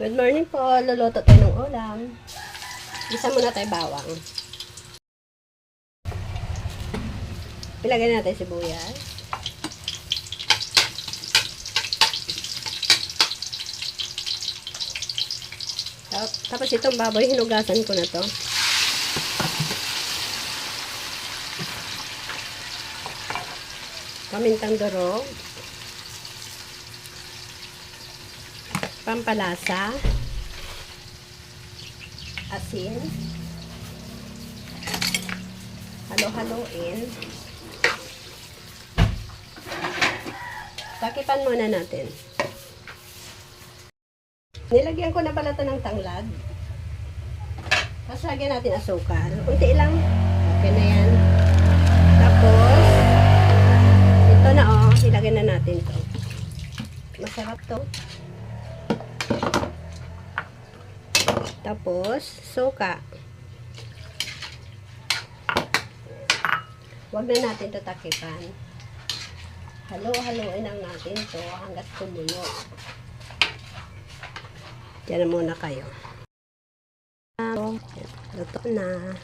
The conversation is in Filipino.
Good morning po. Luluto tayo ng ulam. Isa muna tayo bawang. Ilagay natin sibuyas. Tapos itong baboy, hinugasan ko na to. Pamintang durog. Pampalasa, asin, halo-haloin, takipan muna natin. Nilagyan ko na pala ito ng tanglad. Tapos lagyan natin asukal, unti lang, okay na yan. Tapos ito na, ilagyan na natin ito. Masarap to. Tapos, suka. Huwag na natin ito takipan. Halo-haloin lang natin ito hanggat kumulo. Diyan na muna kayo. Luto na.